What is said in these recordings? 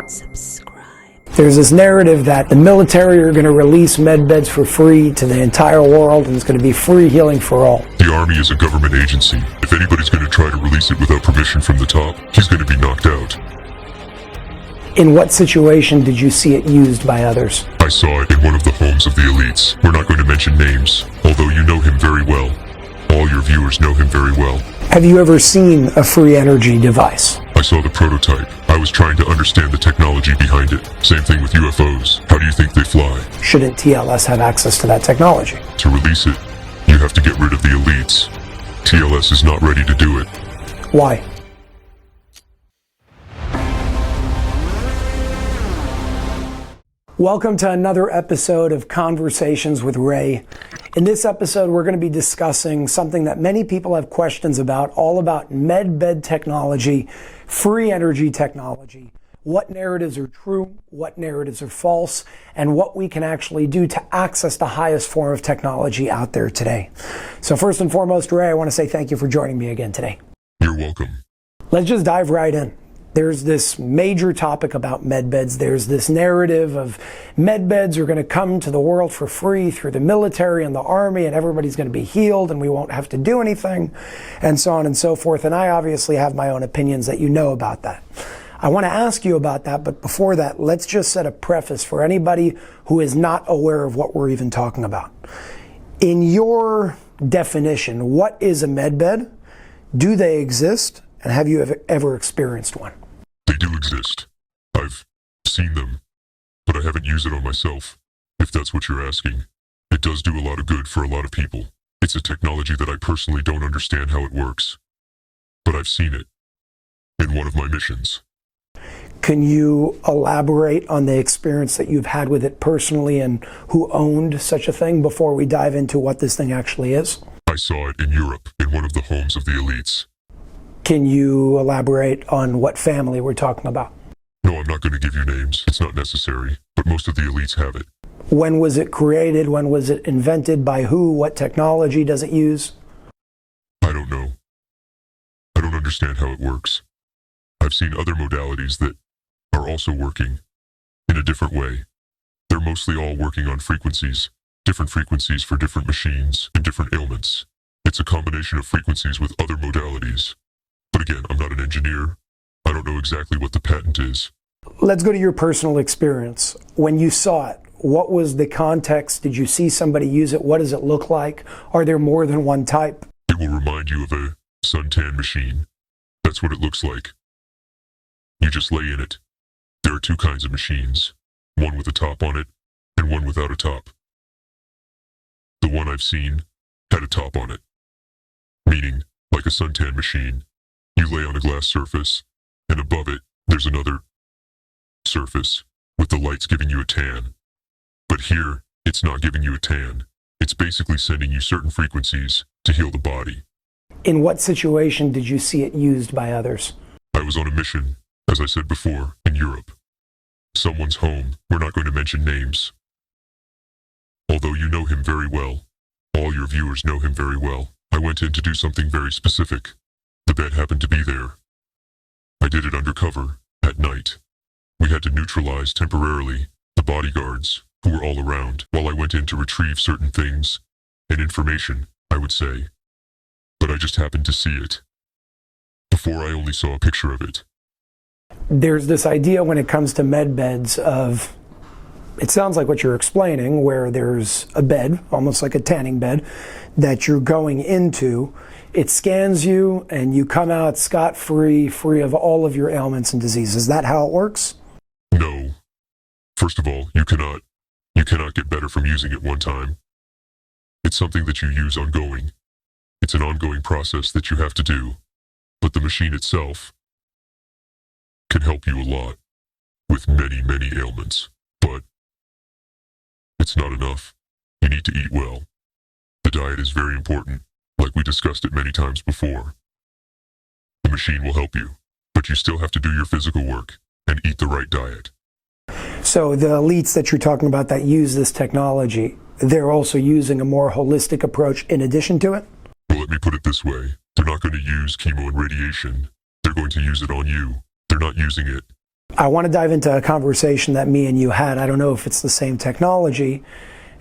subscribe. There's this narrative that the military are going to release MedBeds for free to the entire world, and it's going to be free healing for all. The Army is a government agency. If anybody's going to try to release it without permission from the top, he's going to be knocked out. In what situation did you see it used by others? I saw it in one of the homes of the elites. We're not going to mention names, although you know him very well. All your viewers know him very well. Have you ever seen a free energy device? I saw the prototype. I was trying to understand the technology behind it. Same thing with UFOs. How do you think they fly? Shouldn't TLS have access to that technology? To release it, you have to get rid of the elites. TLS is not ready to do it. Why? Welcome to another episode of Conversations with Ray. In this episode, we're going to be discussing something that many people have questions about, all about MedBed technology, free energy technology, what narratives are true, what narratives are false, and what we can actually do to access the highest form of technology out there today. So first and foremost, Ray, I want to say thank you for joining me again today. You're welcome. Let's just dive right in. There's this major topic about MedBeds. There's this narrative of MedBeds are going to come to the world for free through the military and the army, and everybody's going to be healed and we won't have to do anything, and so on and so forth. And I obviously have my own opinions that you know about that. I want to ask you about that, but before that, let's just set a preface for anybody who is not aware of what we're even talking about. In your definition, what is a MedBed? Do they exist? And have you ever experienced one? They do exist. I've seen them, but I haven't used it on myself, if that's what you're asking. It does do a lot of good for a lot of people. It's a technology that I personally don't understand how it works, but I've seen it in one of my missions. Can you elaborate on the experience that you've had with it personally and who owned such a thing before we dive into what this thing actually is? I saw it in Europe, in one of the homes of the elites. Can you elaborate on what family we're talking about? No, I'm not going to give you names. It's not necessary, but most of the elites have it. When was it created? When was it invented? By who? What technology does it use? I don't know. I don't understand how it works. I've seen other modalities that are also working in a different way. They're mostly all working on frequencies, different frequencies for different machines and different ailments. It's a combination of frequencies with other modalities. But again, I'm not an engineer. I don't know exactly what the patent is. Let's go to your personal experience. When you saw it, what was the context? Did you see somebody use it? What does it look like? Are there more than one type? It will remind you of a suntan machine. That's what it looks like. You just lay in it. There are two kinds of machines, one with a top on it and one without a top. The one I've seen had a top on it, meaning like a suntan machine. You lay on a glass surface, and above it, there's another surface with the lights giving you a tan. But here, it's not giving you a tan. It's basically sending you certain frequencies to heal the body. In what situation did you see it used by others? I was on a mission, as I said before, in Europe. Someone's home. We're not going to mention names. Although you know him very well, all your viewers know him very well. I went in to do something very specific. The bed happened to be there. I did it undercover, at night. We had to neutralize temporarily the bodyguards who were all around while I went in to retrieve certain things and information, I would say. But I just happened to see it. Before I only saw a picture of it. There's this idea when it comes to MedBeds of, it sounds like what you're explaining, where there's a bed, almost like a tanning bed, that you're going into. It scans you and you come out scot-free, free of all of your ailments and diseases. Is that how it works? No. First of all, you cannot get better from using it one time. It's something that you use ongoing. It's an ongoing process that you have to do. But the machine itself can help you a lot with many, many ailments. But it's not enough. You need to eat well. The diet is very important. Like we discussed it many times before. The machine will help you, but you still have to do your physical work and eat the right diet. So the elites that you're talking about that use this technology, they're also using a more holistic approach in addition to it? Well, let me put it this way. They're not going to use chemo and radiation. They're going to use it on you. They're not using it I want to dive into a conversation that me and you had. I don't know if it's the same technology,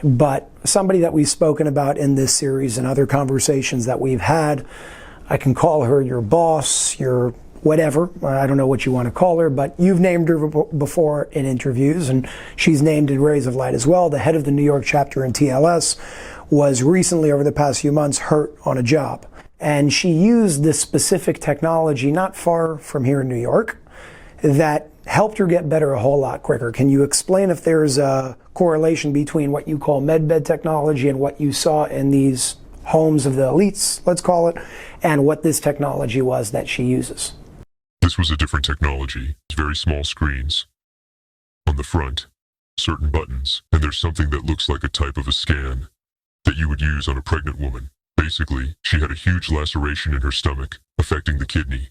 but somebody that we've spoken about in this series and other conversations that we've had, I can call her your boss, your whatever. I don't know what you want to call her, but you've named her before in interviews, and she's named in Rays of Light as well. The head of the New York chapter in TLS was recently, over the past few months, hurt on a job. And she used this specific technology not far from here in New York that helped her get better a whole lot quicker. Can you explain if there's a correlation between what you call medbed technology and what you saw in these homes of the elites, let's call it, and what this technology was that she uses? This was a different technology. Very small screens. On the front, certain buttons, and there's something that looks like a type of a scan that you would use on a pregnant woman. Basically, she had a huge laceration in her stomach, affecting the kidney,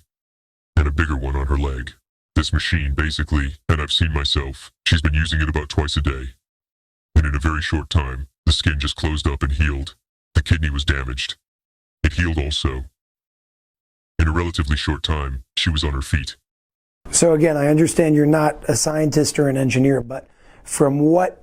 and a bigger one on her leg. This machine basically, and I've seen myself, she's been using it about twice a day. And in a very short time, the skin just closed up and healed. The kidney was damaged. It healed also. In a relatively short time, she was on her feet. So again, I understand you're not a scientist or an engineer, but from what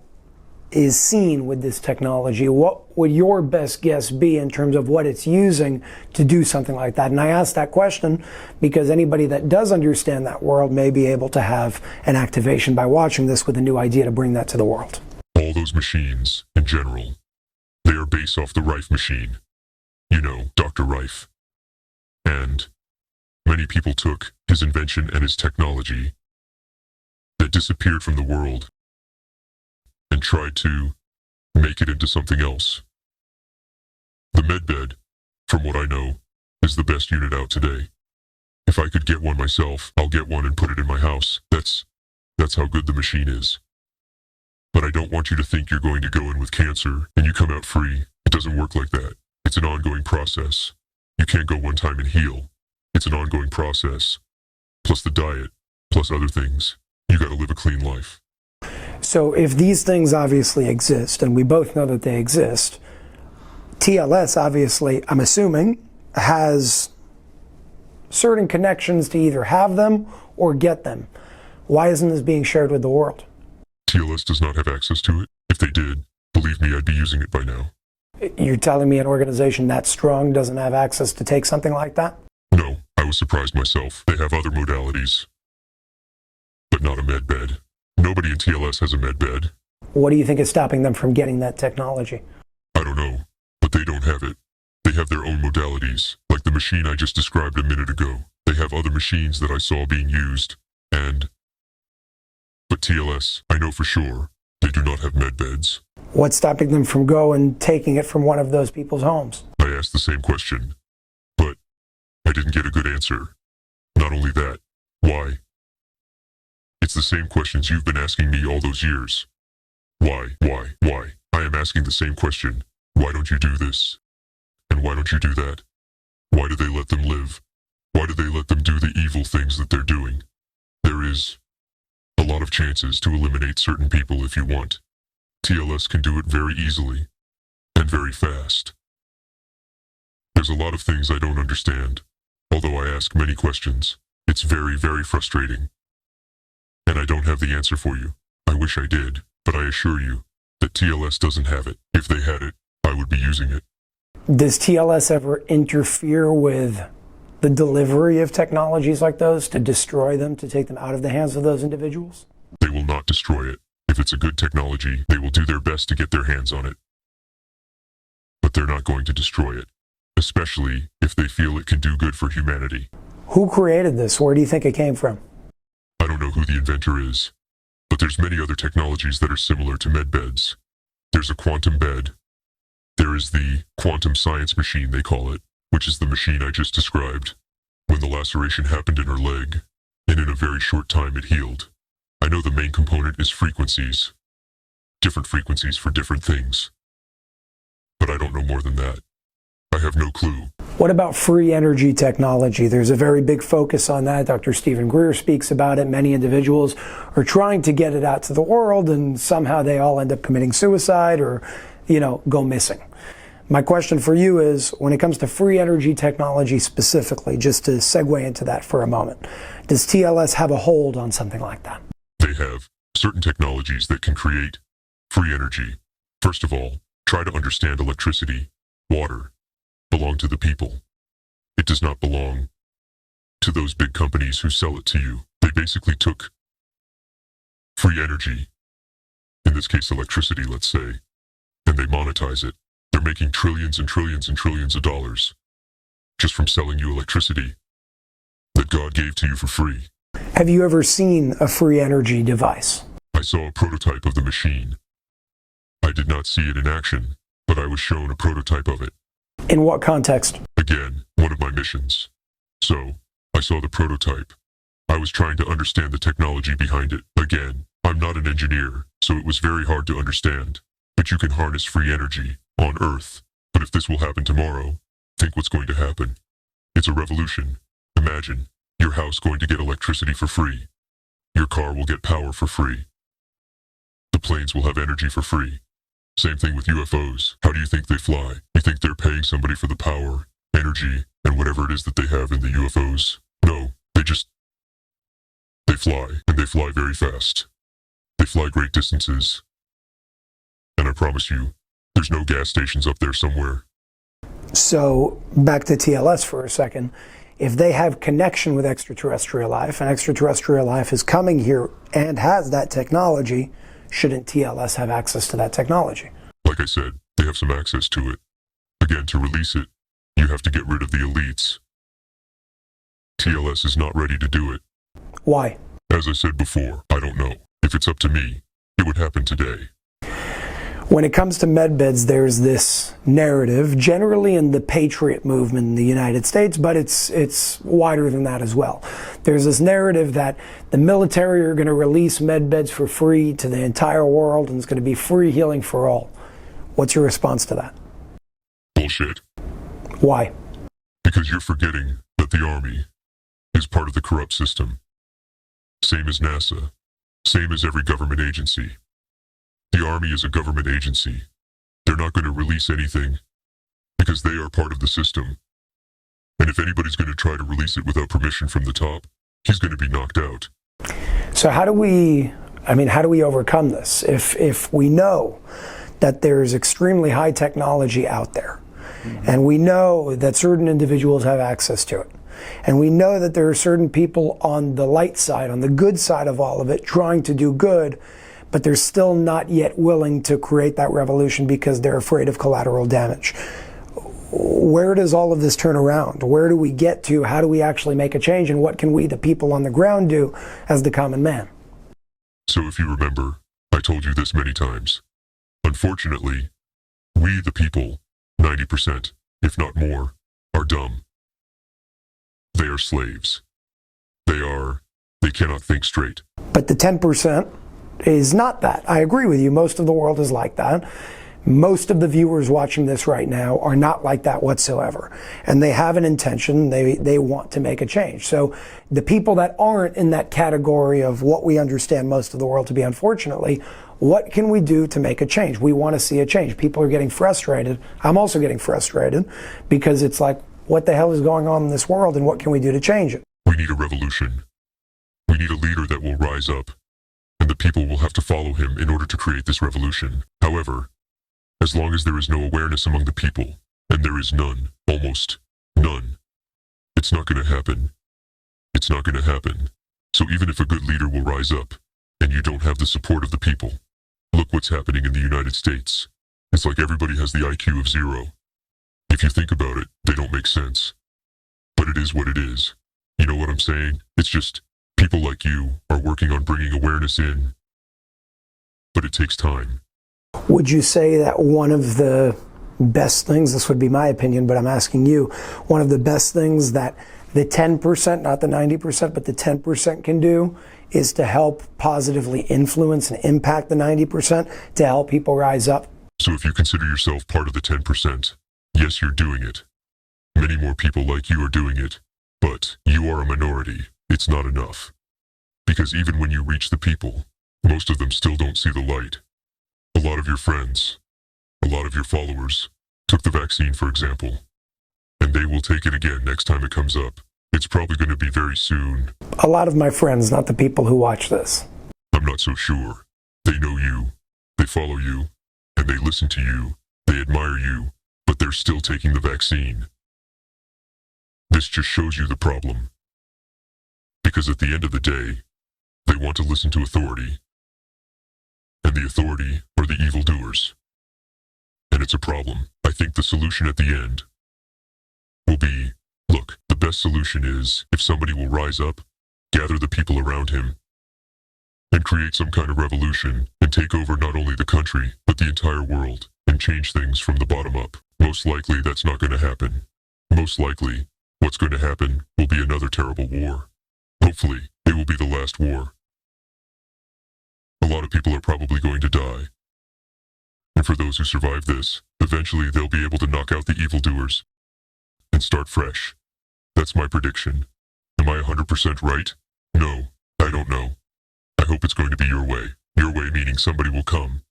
is seen with this technology, what would your best guess be in terms of what it's using to do something like that? And I ask that question because anybody that does understand that world may be able to have an activation by watching this with a new idea to bring that to the world. All those machines, in general, they are based off the Rife machine. You know, Dr. Rife. And many people took his invention and his technology that disappeared from the world and tried to make it into something else. The MedBed, from what I know, is the best unit out today. If I could get one myself, I'll get one and put it in my house. That's how good the machine is. But I don't want you to think you're going to go in with cancer and you come out free. It doesn't work like that. It's an ongoing process. You can't go one time and heal. It's an ongoing process. Plus the diet, plus other things. You gotta live a clean life. So if these things obviously exist, and we both know that they exist, TLS obviously, I'm assuming, has certain connections to either have them or get them. Why isn't this being shared with the world? TLS does not have access to it. If they did, believe me, I'd be using it by now. You're telling me an organization that strong doesn't have access to take something like that? No, I was surprised myself. They have other modalities, but not a med bed. Nobody in TLS has a med bed. What do you think is stopping them from getting that technology? I don't know, but they don't have it. They have their own modalities, like the machine I just described a minute ago. They have other machines that I saw being used, but TLS, I know for sure, they do not have med beds. What's stopping them from going and taking it from one of those people's homes? I asked the same question, but I didn't get a good answer. Not only that, why? It's the same questions you've been asking me all those years. Why? I am asking the same question. Why don't you do this? And why don't you do that? Why do they let them live? Why do they let them do the evil things that they're doing? There is a lot of chances to eliminate certain people if you want. TLS can do it very easily and very fast. There's a lot of things I don't understand, although I ask many questions. It's very, very frustrating. And I don't have the answer for you. I wish I did, but I assure you that TLS doesn't have it. If they had it, I would be using it. Does TLS ever interfere with the delivery of technologies like those to destroy them, to take them out of the hands of those individuals? They will not destroy it. If it's a good technology, they will do their best to get their hands on it. But they're not going to destroy it, especially if they feel it can do good for humanity. Who created this? Where do you think it came from? I don't know who the inventor is, but there's many other technologies that are similar to MedBeds. There's a quantum bed. There is the quantum science machine, they call it, which is the machine I just described. When the laceration happened in her leg, and in a very short time it healed. I know the main component is frequencies. Different frequencies for different things. But I don't know more than that. I have no clue. What about free energy technology? There's a very big focus on that. Dr. Stephen Greer speaks about it. Many individuals are trying to get it out to the world, and somehow they all end up committing suicide or, go missing. My question for you is, when it comes to free energy technology specifically, just to segue into that for a moment, does TLS have a hold on something like that? They have certain technologies that can create free energy. First of all, try to understand electricity, water, belong to the people. It does not belong to those big companies who sell it to you. They basically took free energy, in this case electricity, let's say, and they monetize it. They're making trillions and trillions and trillions of dollars just from selling you electricity that God gave to you for free. Have you ever seen a free energy device? I saw a prototype of the machine. I did not see it in action, but I was shown a prototype of it. In what context? Again, one of my missions. So, I saw the prototype. I was trying to understand the technology behind it. Again, I'm not an engineer, so it was very hard to understand. But you can harness free energy on Earth. But if this will happen tomorrow, think what's going to happen. It's a revolution. Imagine your house going to get electricity for free. Your car will get power for free. The planes will have energy for free. Same thing with UFOs. How do you think they fly? You think they're paying somebody for the power, energy, and whatever it is that they have in the UFOs? No, they fly, and they fly very fast. They fly great distances. And I promise you, there's no gas stations up there somewhere. So, back to TLS for a second. If they have connection with extraterrestrial life, and extraterrestrial life is coming here and has that technology, shouldn't TLS have access to that technology? Like I said, they have some access to it. Again, to release it, you have to get rid of the elites. TLS is not ready to do it. Why? As I said before, I don't know. If it's up to me, it would happen today. When it comes to MedBeds, there's this narrative, generally in the patriot movement in the United States, but it's wider than that as well. There's this narrative that the military are going to release MedBeds for free to the entire world, and it's going to be free healing for all. What's your response to that? Bullshit. Why? Because you're forgetting that the Army is part of the corrupt system. Same as NASA. Same as every government agency. The Army is a government agency. They're not going to release anything because they are part of the system. And if anybody's going to try to release it without permission from the top, he's going to be knocked out. So how do we overcome this? If we know that there's extremely high technology out there, and we know that certain individuals have access to it, and we know that there are certain people on the light side, on the good side of all of it, trying to do good, but they're still not yet willing to create that revolution because they're afraid of collateral damage. Where does all of this turn around? Where do we get to? How do we actually make a change? And what can we, the people on the ground, do as the common man? So if you remember, I told you this many times. Unfortunately, we the people, 90%, if not more, are dumb. They are slaves. They cannot think straight. But the 10% is not that. I agree with you. Most of the world is like that. Most of the viewers watching this right now are not like that whatsoever. And they have an intention. They want to make a change. So the people that aren't in that category of what we understand most of the world to be, unfortunately, what can we do to make a change? We want to see a change. People are getting frustrated. I'm also getting frustrated because it's like, what the hell is going on in this world and what can we do to change it? We need a revolution. We need a leader that will rise up, and the people will have to follow him in order to create this revolution. However, as long as there is no awareness among the people, and there is none, almost none, it's not going to happen. It's not going to happen. So even if a good leader will rise up, and you don't have the support of the people, look what's happening in the United States. It's like everybody has the IQ of 0. If you think about it, they don't make sense. But it is what it is. You know what I'm saying? It's just, people like you are working on bringing awareness in. But it takes time. Would you say that one of the best things, this would be my opinion, but I'm asking you, one of the best things that the 10%, not the 90%, but the 10% can do is to help positively influence and impact the 90% to help people rise up? So if you consider yourself part of the 10%, yes, you're doing it. Many more people like you are doing it. But you are a minority. It's not enough. Because even when you reach the people, most of them still don't see the light. A lot of your friends, a lot of your followers, took the vaccine, for example, and they will take it again next time it comes up. It's probably going to be very soon. A lot of my friends, not the people who watch this. I'm not so sure. They know you, they follow you, and they listen to you, they admire you, but they're still taking the vaccine. This just shows you the problem. Because at the end of the day, they want to listen to authority. And the authority are the evildoers. And it's a problem. I think the solution at the end will be, look, the best solution is if somebody will rise up, gather the people around him, and create some kind of revolution and take over not only the country, but the entire world, and change things from the bottom up. Most likely that's not going to happen. Most likely, what's going to happen will be another terrible war. Hopefully, it will be the last war. A lot of people are probably going to die. And for those who survive this, eventually they'll be able to knock out the evildoers and start fresh. That's my prediction. Am I 100% right? No, I don't know. I hope it's going to be your way. Your way meaning somebody will come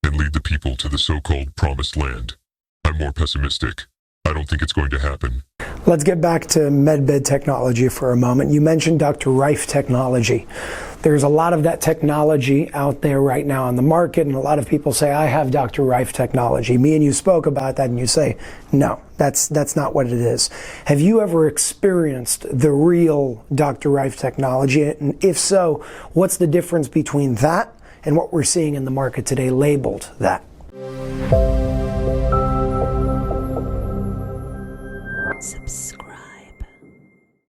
and lead the people to the so-called promised land. I'm more pessimistic. I don't think it's going to happen. Let's get back to MedBed technology for a moment. You mentioned Dr. Rife technology. There's a lot of that technology out there right now on the market, and a lot of people say, I have Dr. Rife technology. Me and you spoke about that, and you say, no, that's not what it is. Have you ever experienced the real Dr. Rife technology? And if so, what's the difference between that and what we're seeing in the market today labeled that?